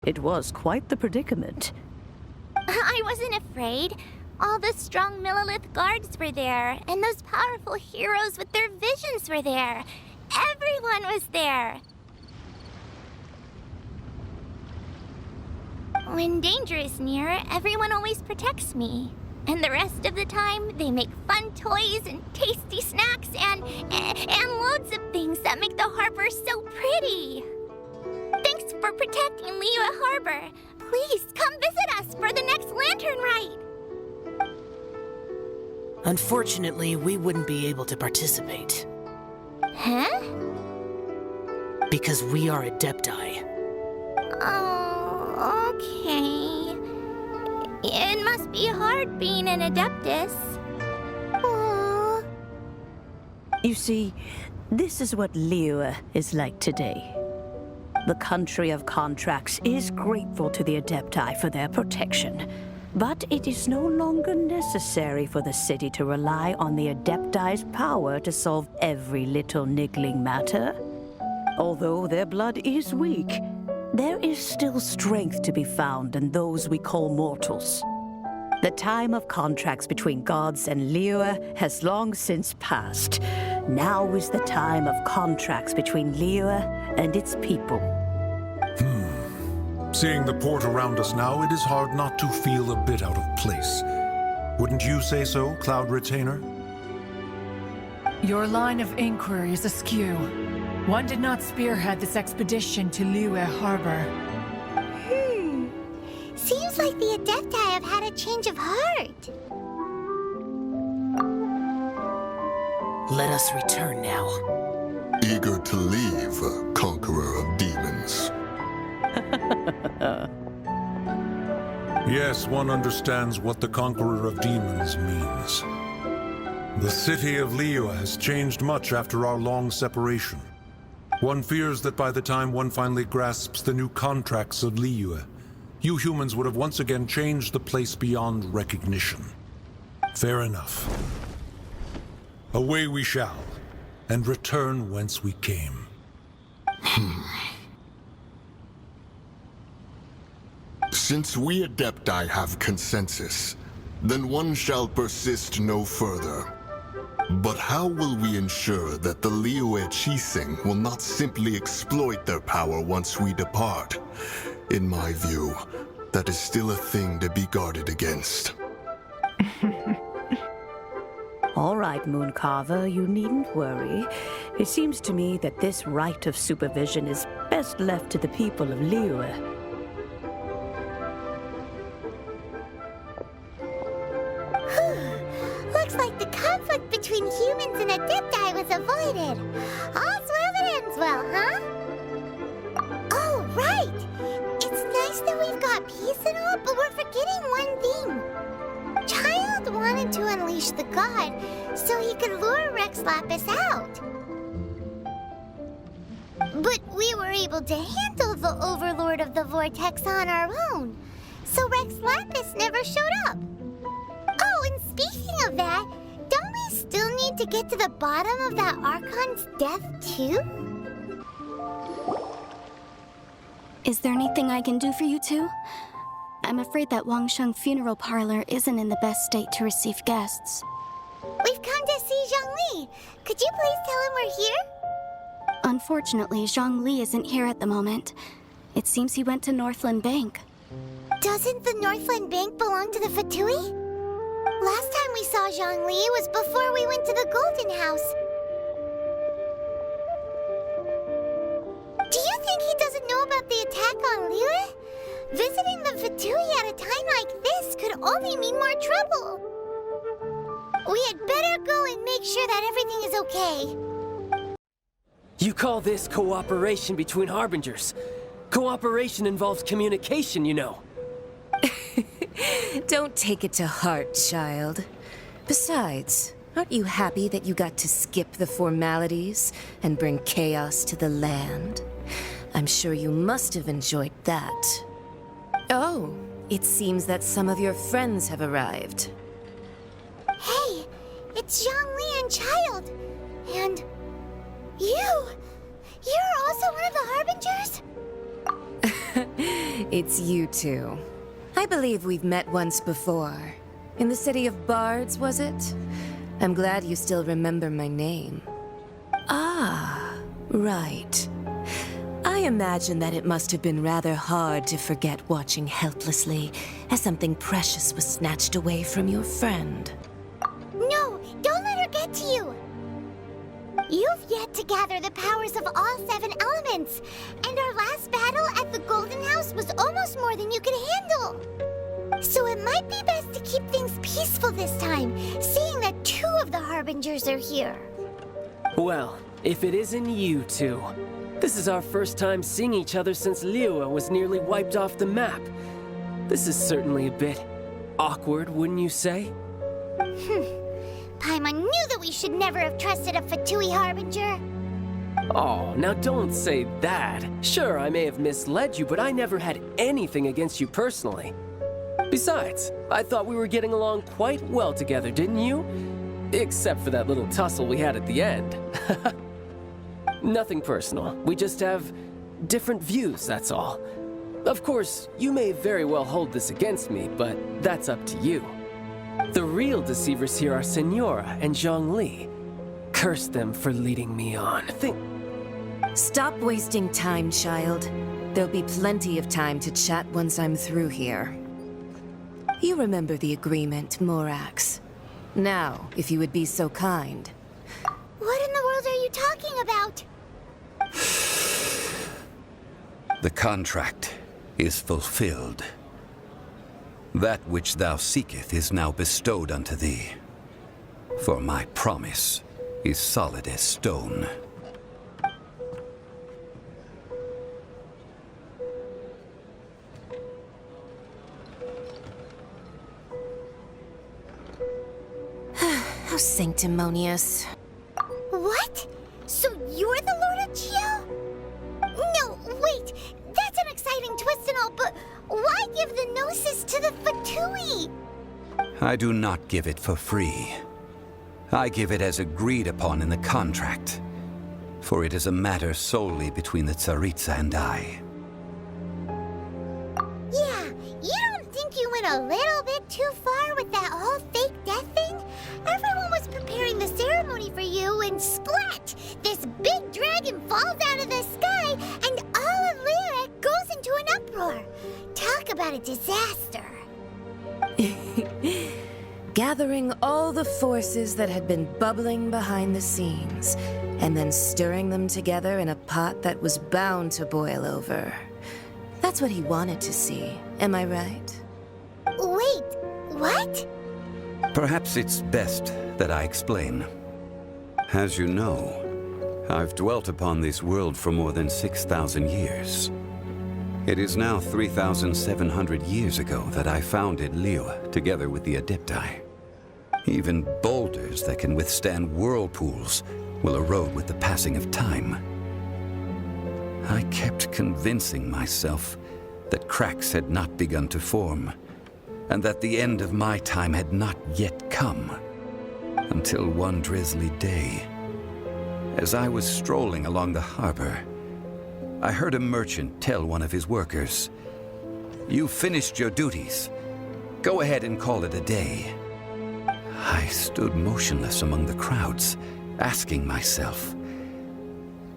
It was quite the predicament. I wasn't afraid. All the strong Millilith guards were there, and those powerful heroes with their visions were there. Everyone was there. When danger is near, everyone always protects me. And the rest of the time, they make fun toys and tasty snacks and loads of things that make the harbor so pretty. Thanks for protecting Liyue Harbor. Please come visit us for the next lantern rite. Unfortunately, we wouldn't be able to participate. Huh? Because we are Adepti. Oh, okay. It must be hard being an Adeptus. Aww. You see, this is what Liyue is like today. The country of contracts is grateful to the Adepti for their protection, but it is no longer necessary for the city to rely on the Adepti's power to solve every little niggling matter. Although their blood is weak, there is still strength to be found in those we call mortals. The time of contracts between gods and Liyue has long since passed. Now is the time of contracts between Liyue and its people. Seeing the port around us now, it is hard not to feel a bit out of place. Wouldn't you say so, Cloud Retainer? Your line of inquiry is askew. One did not spearhead this expedition to Liyue Harbor. Seems like the Adepti have had a change of heart. Let us return now. Eager to leave, Conqueror of Demons. Yes, one understands what the Conqueror of Demons means. The city of Liyue has changed much after our long separation. One fears that by the time one finally grasps the new contracts of Liyue, you humans would have once again changed the place beyond recognition. Fair enough. Away we shall, and return whence we came. Since we Adepti have consensus, then one shall persist no further. But how will we ensure that the Liyue Chising will not simply exploit their power once we depart? In my view, that is still a thing to be guarded against. All right, Mooncarver, you needn't worry. It seems to me that this right of supervision is best left to the people of Liyue. Looks like the conflict between humans and Adepti was avoided. All's well that ends well, huh? Oh, right! It's nice that we've got peace and all, but we're forgetting one thing. Child wanted to unleash the god so he could lure Rex Lapis out. But we were able to handle the Overlord of the Vortex on our own, so Rex Lapis never showed up. Oh, and speaking of that, don't we still need to get to the bottom of that Archon's death, too? Is there anything I can do for you two? I'm afraid that Wangsheng Funeral Parlor isn't in the best state to receive guests. We've come to see Zhongli. Could you please tell him we're here? Unfortunately, Zhongli isn't here at the moment. It seems he went to Northland Bank. Doesn't the Northland Bank belong to the Fatui? Last time we saw Zhongli was before we went to the Golden House. Do you think he doesn't know about the attack on Liyue? Visiting the Fatui at a time like this could only mean more trouble. We had better go and make sure that everything is okay. You call this cooperation between Harbingers? Cooperation involves communication, you know. Don't take it to heart, child. Besides, aren't you happy that you got to skip the formalities and bring chaos to the land? I'm sure you must have enjoyed that. Oh, it seems that some of your friends have arrived. Hey, it's Zhongli and Child. And you're also one of the Harbingers? it's you two. I believe we've met once before. In the City of Bards, was it? I'm glad you still remember my name. Ah, right. I imagine that it must have been rather hard to forget watching helplessly as something precious was snatched away from your friend. No, don't let her get to you! You've yet to gather the powers of all 7 elements, and our last battle at the Golden House was almost more than you could handle. So it might be best to keep things peaceful this time, seeing that 2 of the Harbingers are here. Well, if it isn't you two. This is our first time seeing each other since Liyue was nearly wiped off the map. This is certainly a bit awkward, wouldn't you say? Paimon knew that we should never have trusted a Fatui Harbinger. Oh, now don't say that. Sure, I may have misled you, but I never had anything against you personally. Besides, I thought we were getting along quite well together, didn't you? Except for that little tussle we had at the end. Nothing personal. We just have different views, that's all. Of course, you may very well hold this against me, but that's up to you. The real deceivers here are Senora and Zhongli. Curse them for leading me on. Stop wasting time, child. There'll be plenty of time to chat once I'm through here. You remember the agreement, Morax. Now, if you would be so kind. What in the world are you talking about? The contract is fulfilled. That which thou seeketh is now bestowed unto thee. For my promise is solid as stone. How sanctimonious. What? So you're the Lord of Geo? No, wait! That's an exciting twist and all, but why give the Gnosis to the Fatui? I do not give it for free. I give it as agreed upon in the contract, for it is a matter solely between the Tsaritsa and I. Yeah, you don't think you went a little bit too far with that whole fake death thing? Everyone was preparing the ceremony for you, and splat! This big dragon falls out of the sky, and all of Liyue goes into an uproar. Talk about a disaster. Gathering all the forces that had been bubbling behind the scenes, and then stirring them together in a pot that was bound to boil over. That's what he wanted to see, am I right? Wait, what? Perhaps it's best that I explain. As you know, I've dwelt upon this world for more than 6,000 years. It is now 3,700 years ago that I founded Liyue together with the Adepti. Even boulders that can withstand whirlpools will erode with the passing of time. I kept convincing myself that cracks had not begun to form, and that the end of my time had not yet come. Until one drizzly day, as I was strolling along the harbor, I heard a merchant tell one of his workers, "You've finished your duties. Go ahead and call it a day." I stood motionless among the crowds, asking myself,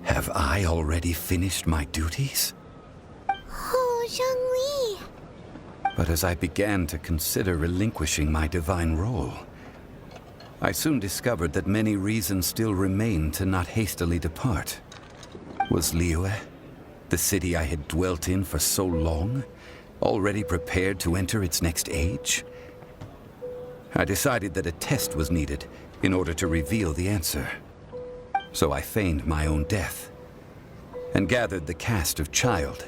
have I already finished my duties? Oh, Zhongli. But as I began to consider relinquishing my divine role, I soon discovered that many reasons still remained to not hastily depart. Was Liyue, the city I had dwelt in for so long, already prepared to enter its next age? I decided that a test was needed in order to reveal the answer. So I feigned my own death, and gathered the cast of Child,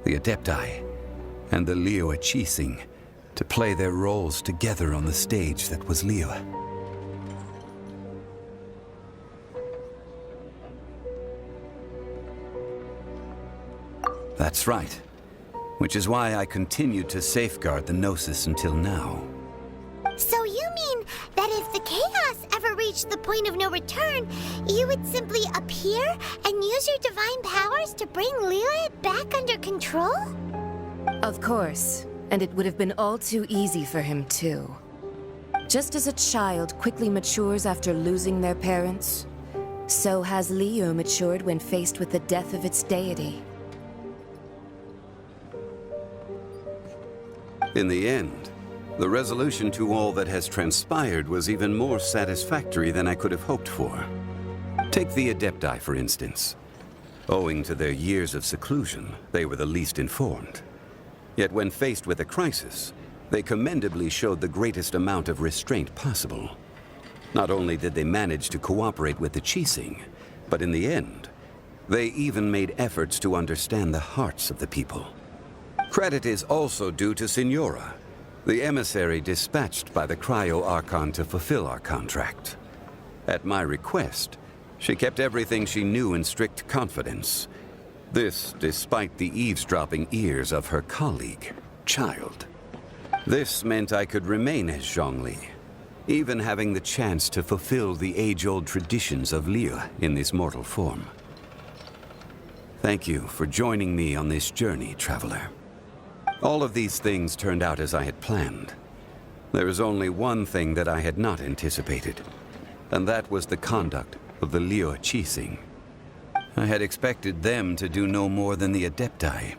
the Adepti, and the Liyue Qixing to play their roles together on the stage that was Liyue. That's right. Which is why I continued to safeguard the Gnosis until now. So you mean that if the chaos ever reached the point of no return, you would simply appear and use your divine powers to bring Liyue back under control? Of course, and it would have been all too easy for him, too. Just as a child quickly matures after losing their parents, so has Liyue matured when faced with the death of its deity. In the end, the resolution to all that has transpired was even more satisfactory than I could have hoped for. Take the Adepti, for instance. Owing to their years of seclusion, they were the least informed. Yet when faced with a crisis, they commendably showed the greatest amount of restraint possible. Not only did they manage to cooperate with the Qixing, but in the end, they even made efforts to understand the hearts of the people. Credit is also due to Signora, the emissary dispatched by the Cryo-Archon to fulfill our contract. At my request, she kept everything she knew in strict confidence. This despite the eavesdropping ears of her colleague, Child. This meant I could remain as Zhongli, even having the chance to fulfill the age-old traditions of Liyue in this mortal form. Thank you for joining me on this journey, Traveler. All of these things turned out as I had planned. There is only one thing that I had not anticipated, and that was the conduct of the Liyue Qixing. I had expected them to do no more than the Adepti,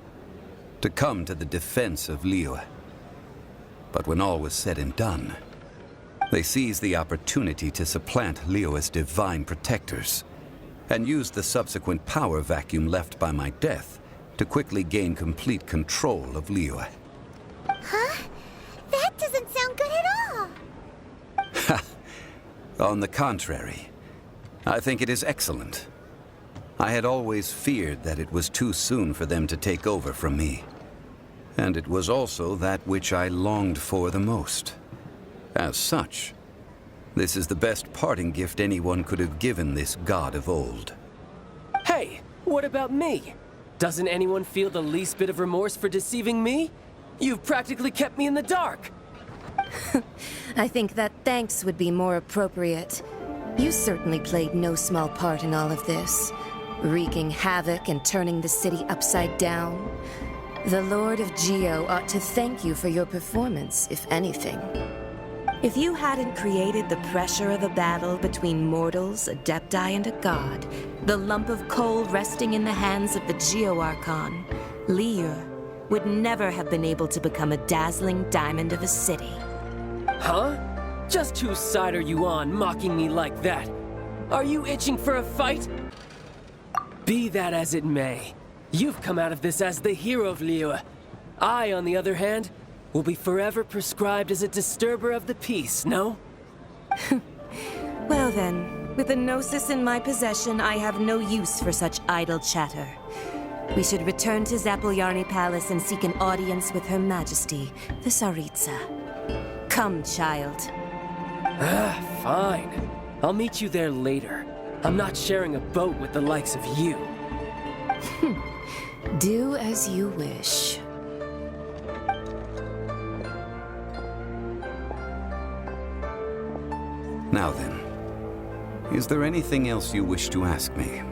to come to the defense of Liyue. But when all was said and done, they seized the opportunity to supplant Liyue as divine protectors, and used the subsequent power vacuum left by my death to quickly gain complete control of Liyue. Huh? That doesn't sound good at all! On the contrary, I think it is excellent. I had always feared that it was too soon for them to take over from me. And it was also that which I longed for the most. As such, this is the best parting gift anyone could have given this god of old. Hey, what about me? Doesn't anyone feel the least bit of remorse for deceiving me? You've practically kept me in the dark. I think that thanks would be more appropriate. You certainly played no small part in all of this, wreaking havoc and turning the city upside down. The Lord of Geo ought to thank you for your performance, if anything. If you hadn't created the pressure of a battle between mortals, Adepti, and a god, the lump of coal resting in the hands of the Geo-Archon, Liyue would never have been able to become a dazzling diamond of a city. Huh? Just whose side are you on, mocking me like that? Are you itching for a fight? Be that as it may, you've come out of this as the hero of Liyue. I, on the other hand, will be forever prescribed as a disturber of the peace, no? Well then, with the Gnosis in my possession, I have no use for such idle chatter. We should return to Zapoljarny Palace and seek an audience with Her Majesty, the Tsaritsa. Come, child. Fine. I'll meet you there later. I'm not sharing a boat with the likes of you. Do as you wish. Now then, is there anything else you wish to ask me?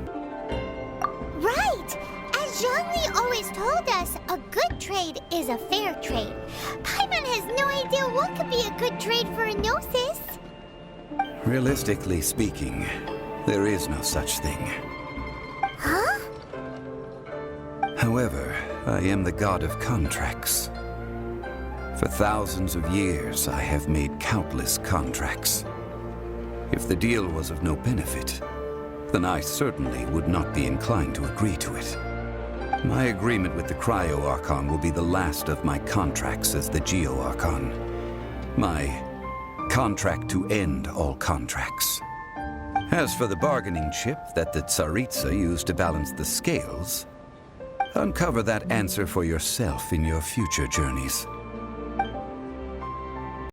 Right! As Zhongli always told us, a good trade is a fair trade. Paimon has no idea what could be a good trade for a Gnosis. Realistically speaking, there is no such thing. Huh? However, I am the god of contracts. For thousands of years, I have made countless contracts. If the deal was of no benefit, then I certainly would not be inclined to agree to it. My agreement with the Cryo-Archon will be the last of my contracts as the Geo-Archon. My contract to end all contracts. As for the bargaining chip that the Tsaritsa used to balance the scales, uncover that answer for yourself in your future journeys.